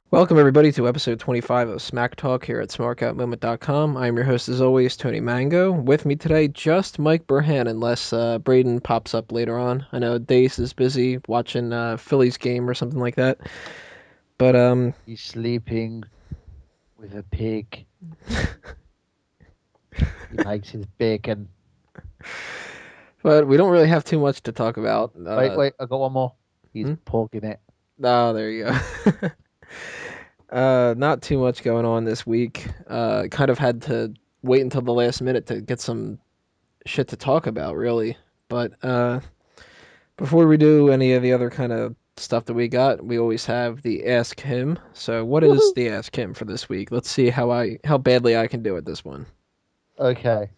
Welcome, everybody, to episode 25 of Smack Talk here at smarkoutmoment.com. I'm your host, as always, Tony Mango. With me today, just Mike Burhan, unless Braden pops up later on. I know Dace is busy watching Phillies game or something like that. But, He's sleeping with a pig. He makes his bacon. But we don't really have too much to talk about. Wait, I got one more. He's porking it. Oh, there you go. Not too much going on this week. Kind of had to wait until the last minute to get some shit to talk about, really. But before we do any of the other kind of stuff that we got, we always have the Ask Him. So what is the Ask Him for this week? Let's see how badly I can do at this one. Okay.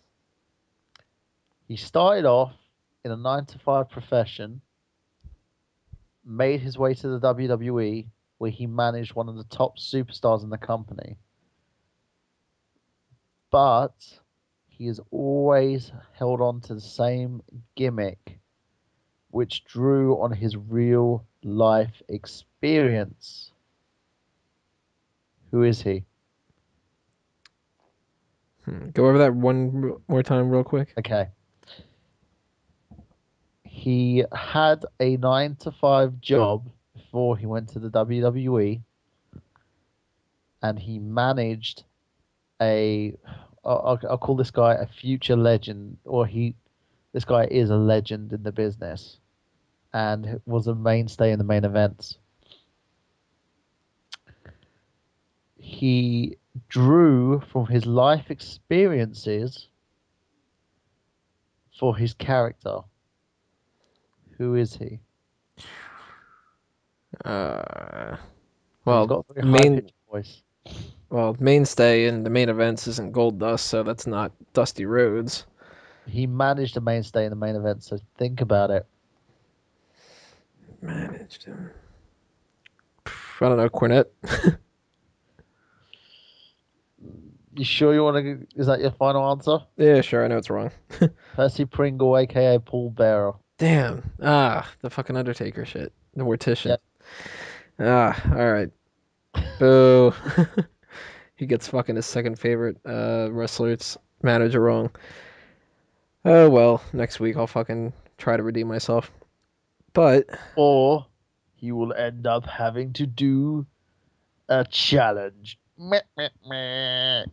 He started off in a 9-to-5 profession, made his way to the WWE, where he managed one of the top superstars in the company. But he has always held on to the same gimmick, which drew on his real life experience. Who is he? Go over that one more time real quick. Okay. He had a 9-to-5 job before he went to the WWE, and he managed I'll call this guy a future legend, this guy is a legend in the business, and was a mainstay in the main events. He drew from his life experiences for his character. Who is he? Well, He's got a very high-pitched voice. Well, mainstay in the main events isn't Goldust, so that's not Dusty Rhodes. He managed a mainstay in the main event, so think about it. Managed him. I don't know, Cornette. You sure you want to? Is that your final answer? Yeah, sure. I know it's wrong. Percy Pringle, aka Paul Bearer. Damn. The fucking Undertaker shit. The Mortician. Yep. All right. Boo. He gets fucking his second favorite wrestler's manager wrong. Oh, well, next week I'll fucking try to redeem myself. But... Or he will end up having to do a challenge. Meh, meh, meh.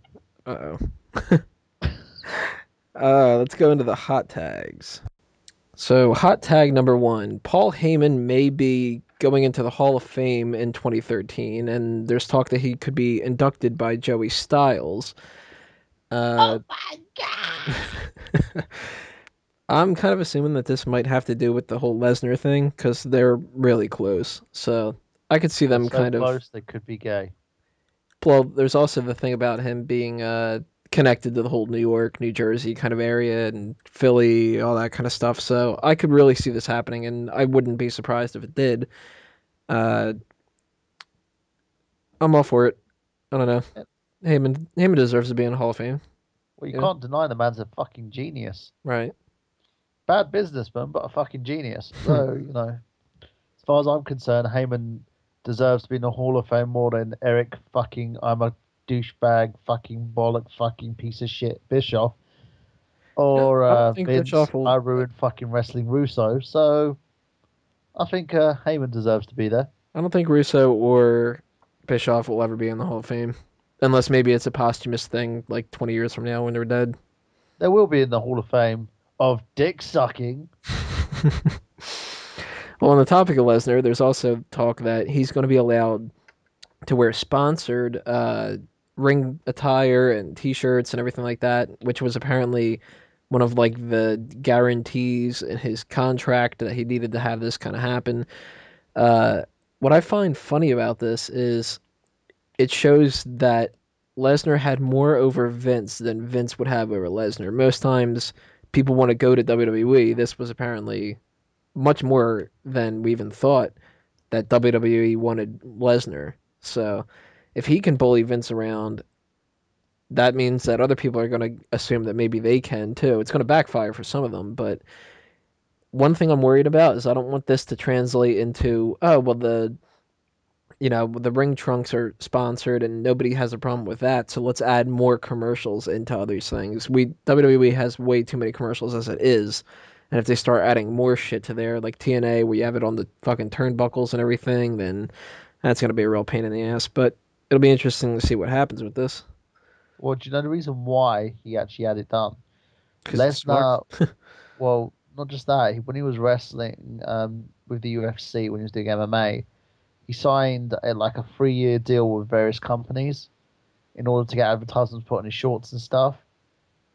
Uh-oh. Let's go into the hot tags. So, hot tag number 1. Paul Heyman may be going into the Hall of Fame in 2013, and there's talk that he could be inducted by Joey Styles. Oh my god! I'm kind of assuming that this might have to do with the whole Lesnar thing, because they're really close. So, I could see them kind close, of... they could be gay. Well, there's also the thing about him being connected to the whole New York, New Jersey kind of area and Philly, all that kind of stuff. So I could really see this happening, and I wouldn't be surprised if it did. I'm all for it. I don't know. Heyman deserves to be in the Hall of Fame. Well, you can't deny the man's a fucking genius. Right. Bad businessman, but a fucking genius. So, as far as I'm concerned, Heyman deserves to be in the Hall of Fame more than Eric fucking I'm a douchebag fucking bollock fucking piece of shit Bischoff or Vince I ruined fucking wrestling Russo. So I think Heyman deserves to be there. I don't think Russo or Bischoff will ever be in the Hall of Fame, unless maybe it's a posthumous thing like 20 years from now when they're dead. They will be in the Hall of Fame of dick sucking. Well, on the topic of Lesnar, there's also talk that he's going to be allowed to wear sponsored ring attire and T-shirts and everything like that, which was apparently one of like the guarantees in his contract that he needed to have this kind of happen. What I find funny about this is it shows that Lesnar had more over Vince than Vince would have over Lesnar. Most times people want to go to WWE. This was apparently much more than we even thought that WWE wanted Lesnar. So if he can bully Vince around, that means that other people are going to assume that maybe they can too. It's going to backfire for some of them, but one thing I'm worried about is I don't want this to translate into, oh, well, the ring trunks are sponsored and nobody has a problem with that, so let's add more commercials into other things. WWE has way too many commercials as it is, and if they start adding more shit to there, like TNA, where you have it on the fucking turnbuckles and everything, then that's gonna be a real pain in the ass. But it'll be interesting to see what happens with this Well, do you know the reason why he actually had it done? because it's smart. Lesnar, well, not just that. When he was wrestling with the UFC, when he was doing MMA, he signed like a 3-year deal with various companies in order to get advertisements put on his shorts and stuff.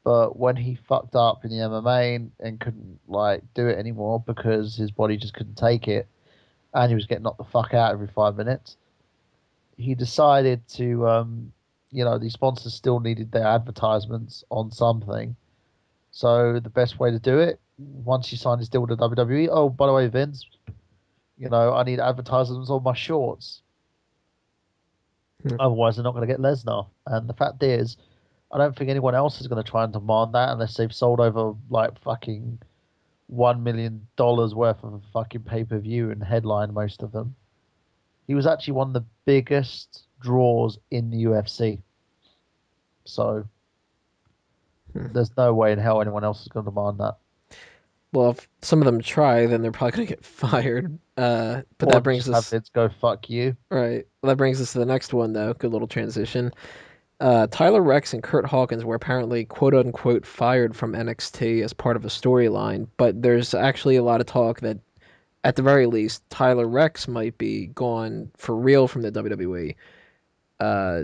But when he fucked up in the MMA and couldn't like do it anymore because his body just couldn't take it, and he was getting knocked the fuck out every 5 minutes, he decided to, these sponsors still needed their advertisements on something. So the best way to do it, once he signed his deal with the WWE, oh, by the way, Vince, I need advertisements on my shorts. Hmm. Otherwise, they're not going to get Lesnar. And the fact is, I don't think anyone else is going to try and demand that unless they've sold over like fucking $1 million worth of fucking pay-per-view and headline most of them. He was actually one of the biggest draws in the UFC. So there's no way in hell anyone else is going to demand that. Well, if some of them try, then they're probably gonna get fired. But Or that brings just have us Vince go fuck you. right. Well, that brings us to the next one, though. Good little transition. Tyler Reks and Curt Hawkins were apparently quote unquote fired from NXT as part of a storyline, but there's actually a lot of talk that at the very least Tyler Reks might be gone for real from the WWE. Uh,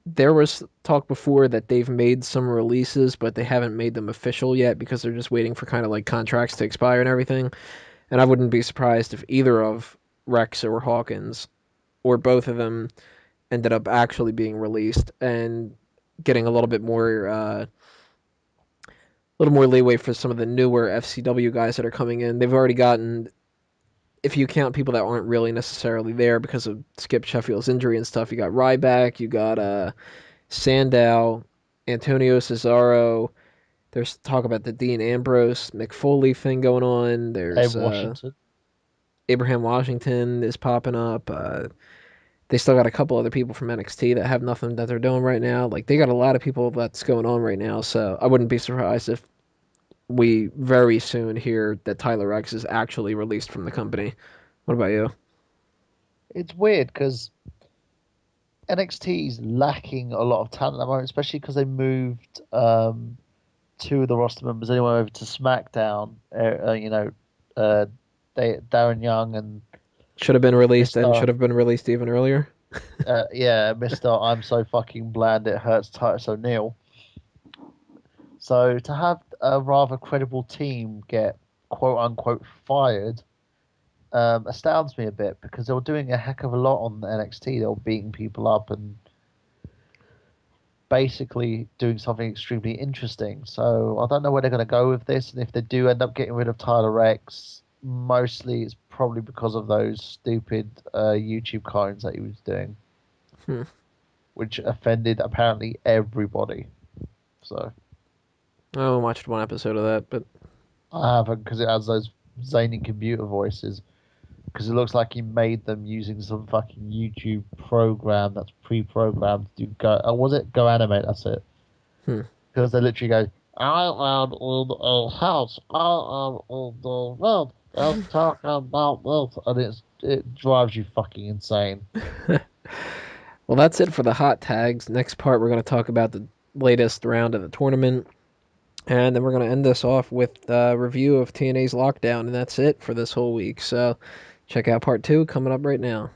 there was talk before that they've made some releases, but they haven't made them official yet because they're just waiting for kind of like contracts to expire and everything. And I wouldn't be surprised if either of Rex or Hawkins or both of them ended up actually being released and getting a little more leeway for some of the newer FCW guys that are coming in. They've already gotten, if you count people that aren't really necessarily there because of Skip Sheffield's injury and stuff, you got Ryback, you got Sandow, Antonio Cesaro. There's talk about the Dean Ambrose McFoley thing going on. Dave There's Washington. Abraham Washington is popping up. They still got a couple other people from NXT that have nothing that they're doing right now. Like they got a lot of people that's going on right now. So I wouldn't be surprised if we very soon hear that Tyler X is actually released from the company. What about you? It's weird because NXT's lacking a lot of talent at the moment, especially because they moved two of the roster members anyway over to SmackDown. Uh, Darren Young and Should have been released and Mr. should have been released even earlier. Mr. I'm so fucking bland it hurts Titus O'Neil. So to have a rather credible team get quote unquote fired astounds me a bit because they were doing a heck of a lot on NXT. They were beating people up and basically doing something extremely interesting. So I don't know where they're going to go with this. And if they do end up getting rid of Tyler Reks, mostly it's probably because of those stupid YouTube comments that he was doing, Hmm. which offended apparently everybody. So I only watched one episode of that, but I haven't because it has those zany computer voices. Because it looks like he made them using some fucking YouTube program that's pre-programmed to do Go. Was it Go Animate? That's it. hmm. Because they literally go, I am in a house. I am in the world. I'm talking about this. And it drives you fucking insane. Well, that's it for the hot tags. Next part, we're going to talk about the latest round of the tournament. And then we're going to end this off with a review of TNA's Lockdown. And that's it for this whole week. So check out part 2 coming up right now.